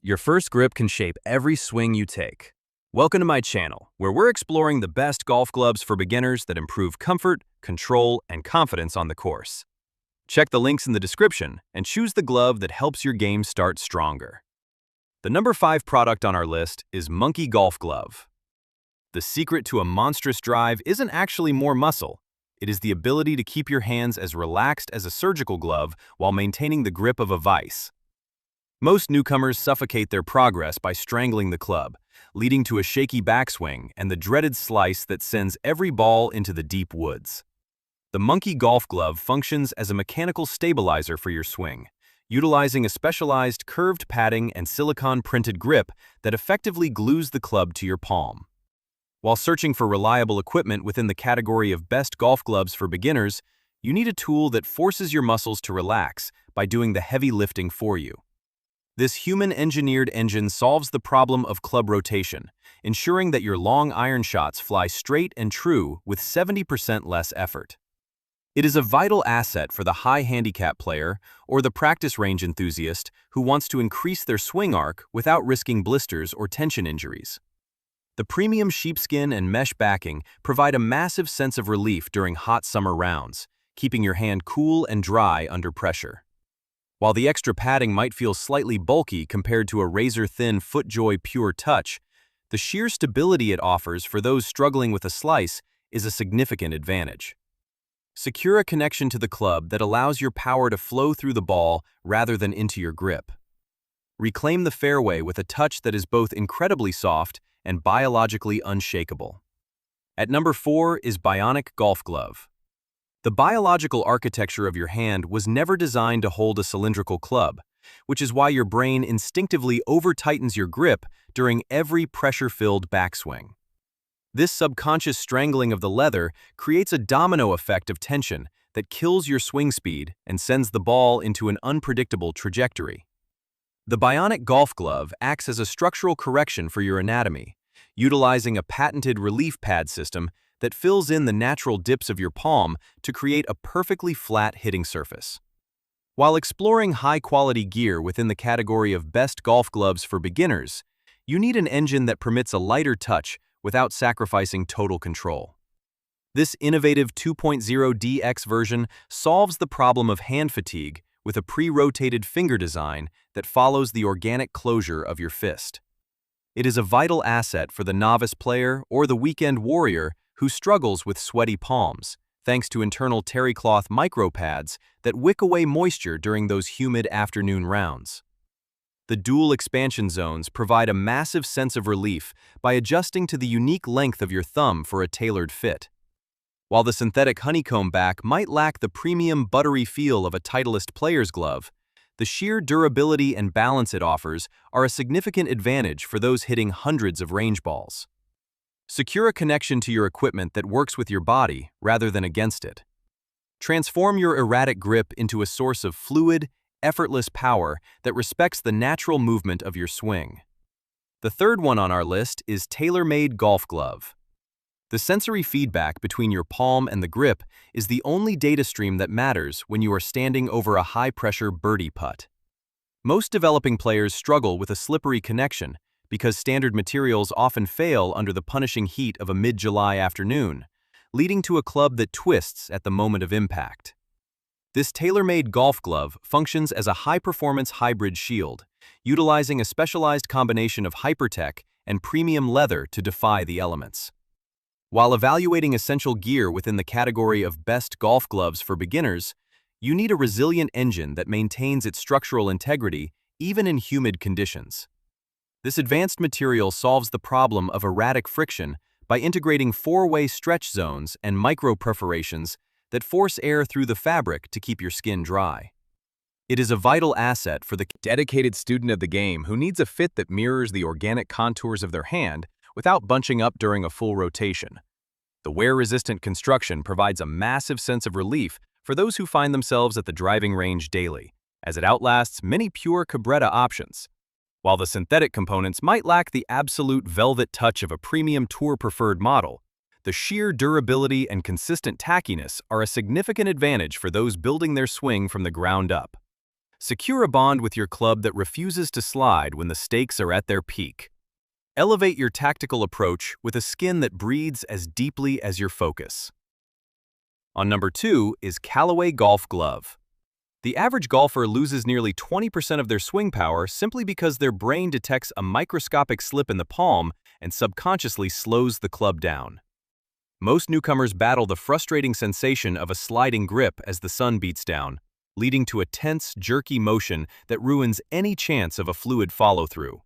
Your first grip can shape every swing you take. Welcome to my channel, where we're exploring the best golf gloves for beginners that improve comfort, control, and confidence on the course. Check the links in the description and choose the glove that helps your game start stronger. The number 5 product on our list is Monkey Golf Glove. The secret to a monstrous drive isn't actually more muscle. It is the ability to keep your hands as relaxed as a surgical glove while maintaining the grip of a vice. Most newcomers suffocate their progress by strangling the club, leading to a shaky backswing and the dreaded slice that sends every ball into the deep woods. The Monkey Golf Glove functions as a mechanical stabilizer for your swing, utilizing a specialized curved padding and silicone-printed grip that effectively glues the club to your palm. While searching for reliable equipment within the category of best golf gloves for beginners, you need a tool that forces your muscles to relax by doing the heavy lifting for you. This human-engineered engine solves the problem of club rotation, ensuring that your long iron shots fly straight and true with 70% less effort. It is a vital asset for the high handicap player or the practice range enthusiast who wants to increase their swing arc without risking blisters or tension injuries. The premium sheepskin and mesh backing provide a massive sense of relief during hot summer rounds, keeping your hand cool and dry under pressure. While the extra padding might feel slightly bulky compared to a razor-thin FootJoy Pure Touch, the sheer stability it offers for those struggling with a slice is a significant advantage. Secure a connection to the club that allows your power to flow through the ball rather than into your grip. Reclaim the fairway with a touch that is both incredibly soft and biologically unshakable. At number 4 is Bionic Golf Glove. The biological architecture of your hand was never designed to hold a cylindrical club, which is why your brain instinctively over-tightens your grip during every pressure-filled backswing. This subconscious strangling of the leather creates a domino effect of tension that kills your swing speed and sends the ball into an unpredictable trajectory. The Bionic Golf Glove acts as a structural correction for your anatomy, utilizing a patented relief pad system that fills in the natural dips of your palm to create a perfectly flat hitting surface. While exploring high-quality gear within the category of best golf gloves for beginners, you need an engine that permits a lighter touch without sacrificing total control. This innovative 2.0DX version solves the problem of hand fatigue with a pre-rotated finger design that follows the organic closure of your fist. It is a vital asset for the novice player or the weekend warrior who struggles with sweaty palms, thanks to internal terry cloth micro pads that wick away moisture during those humid afternoon rounds. The dual expansion zones provide a massive sense of relief by adjusting to the unique length of your thumb for a tailored fit. While the synthetic honeycomb back might lack the premium buttery feel of a Titleist player's glove, the sheer durability and balance it offers are a significant advantage for those hitting hundreds of range balls. Secure a connection to your equipment that works with your body rather than against it. Transform your erratic grip into a source of fluid, effortless power that respects the natural movement of your swing. The third one on our list is TaylorMade Golf Glove. The sensory feedback between your palm and the grip is the only data stream that matters when you are standing over a high-pressure birdie putt. Most developing players struggle with a slippery connection because standard materials often fail under the punishing heat of a mid-July afternoon, leading to a club that twists at the moment of impact. This TaylorMade golf glove functions as a high-performance hybrid shield, utilizing a specialized combination of Hypertech and premium leather to defy the elements. While evaluating essential gear within the category of best golf gloves for beginners, you need a resilient engine that maintains its structural integrity even in humid conditions. This advanced material solves the problem of erratic friction by integrating 4-way stretch zones and micro-perforations that force air through the fabric to keep your skin dry. It is a vital asset for the dedicated student of the game who needs a fit that mirrors the organic contours of their hand without bunching up during a full rotation. The wear-resistant construction provides a massive sense of relief for those who find themselves at the driving range daily, as it outlasts many pure Cabretta options. While the synthetic components might lack the absolute velvet touch of a premium tour-preferred model, the sheer durability and consistent tackiness are a significant advantage for those building their swing from the ground up. Secure a bond with your club that refuses to slide when the stakes are at their peak. Elevate your tactical approach with a skin that breathes as deeply as your focus. On number 2 is Callaway Golf Glove. The average golfer loses nearly 20% of their swing power simply because their brain detects a microscopic slip in the palm and subconsciously slows the club down. Most newcomers battle the frustrating sensation of a sliding grip as the sun beats down, leading to a tense, jerky motion that ruins any chance of a fluid follow-through.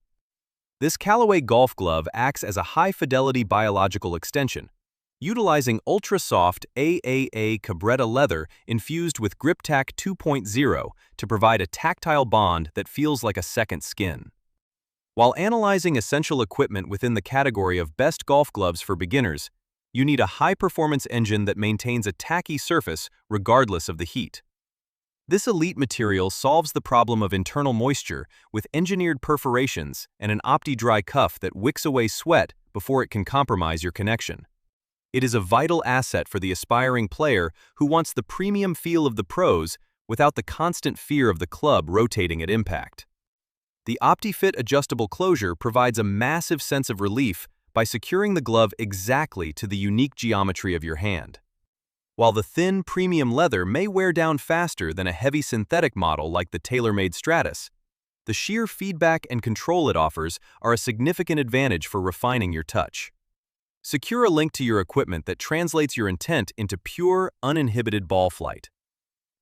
This Callaway golf glove acts as a high-fidelity biological extension, utilizing ultra-soft AAA Cabretta leather infused with GripTac 2.0 to provide a tactile bond that feels like a second skin. While analyzing essential equipment within the category of best golf gloves for beginners, you need a high-performance engine that maintains a tacky surface regardless of the heat. This elite material solves the problem of internal moisture with engineered perforations and an OptiDry cuff that wicks away sweat before it can compromise your connection. It is a vital asset for the aspiring player who wants the premium feel of the pros without the constant fear of the club rotating at impact. The OptiFit adjustable closure provides a massive sense of relief by securing the glove exactly to the unique geometry of your hand. While the thin, premium leather may wear down faster than a heavy synthetic model like the TaylorMade Stratus, the sheer feedback and control it offers are a significant advantage for refining your touch. Secure a link to your equipment that translates your intent into pure, uninhibited ball flight.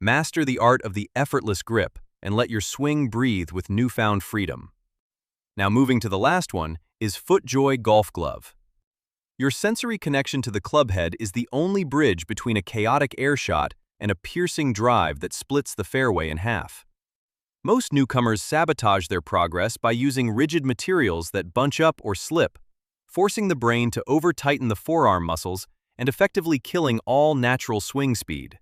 Master the art of the effortless grip and let your swing breathe with newfound freedom. Now moving to the last one is FootJoy Golf Glove. Your sensory connection to the club head is the only bridge between a chaotic air shot and a piercing drive that splits the fairway in half. Most newcomers sabotage their progress by using rigid materials that bunch up or slip, forcing the brain to over-tighten the forearm muscles and effectively killing all natural swing speed.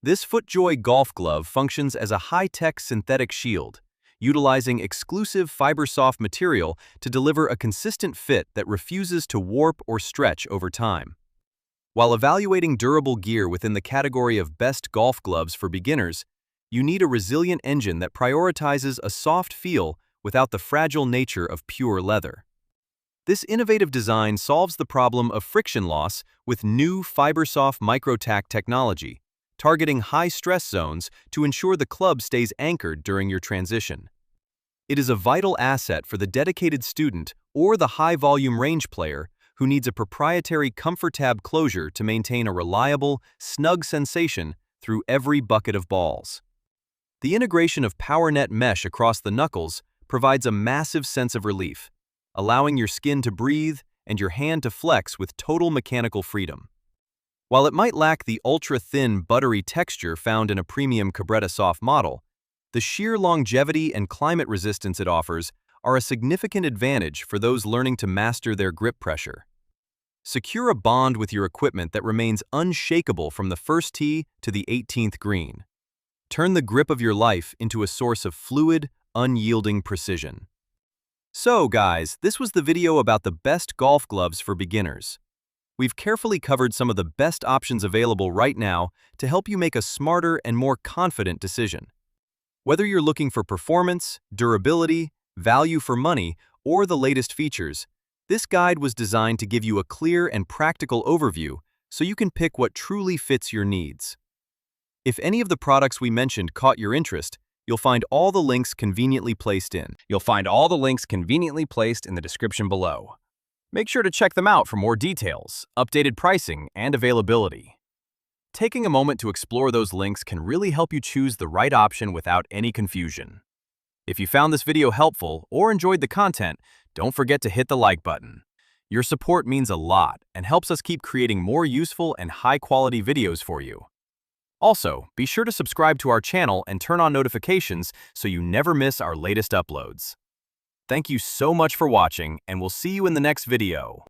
This FootJoy golf glove functions as a high-tech synthetic shield, utilizing exclusive fiber-soft material to deliver a consistent fit that refuses to warp or stretch over time. While evaluating durable gear within the category of best golf gloves for beginners, you need a resilient engine that prioritizes a soft feel without the fragile nature of pure leather. This innovative design solves the problem of friction loss with new FiberSoft MicroTac technology, targeting high-stress zones to ensure the club stays anchored during your transition. It is a vital asset for the dedicated student or the high-volume range player who needs a proprietary comfort tab closure to maintain a reliable, snug sensation through every bucket of balls. The integration of PowerNet mesh across the knuckles provides a massive sense of relief, allowing your skin to breathe and your hand to flex with total mechanical freedom. While it might lack the ultra-thin, buttery texture found in a premium Cabretta Soft model, the sheer longevity and climate resistance it offers are a significant advantage for those learning to master their grip pressure. Secure a bond with your equipment that remains unshakable from the first tee to the 18th green. Turn the grip of your life into a source of fluid, unyielding precision. So, guys, this was the video about the best golf gloves for beginners. We've carefully covered some of the best options available right now to help you make a smarter and more confident decision. Whether you're looking for performance, durability, value for money, or the latest features, this guide was designed to give you a clear and practical overview so you can pick what truly fits your needs. If any of the products we mentioned caught your interest, you'll find all the links conveniently placed in the description below. Make sure to check them out for more details, updated pricing, and availability. Taking a moment to explore those links can really help you choose the right option without any confusion. If you found this video helpful or enjoyed the content, don't forget to hit the like button. Your support means a lot and helps us keep creating more useful and high-quality videos for you. Also, be sure to subscribe to our channel and turn on notifications so you never miss our latest uploads. Thank you so much for watching, and we'll see you in the next video.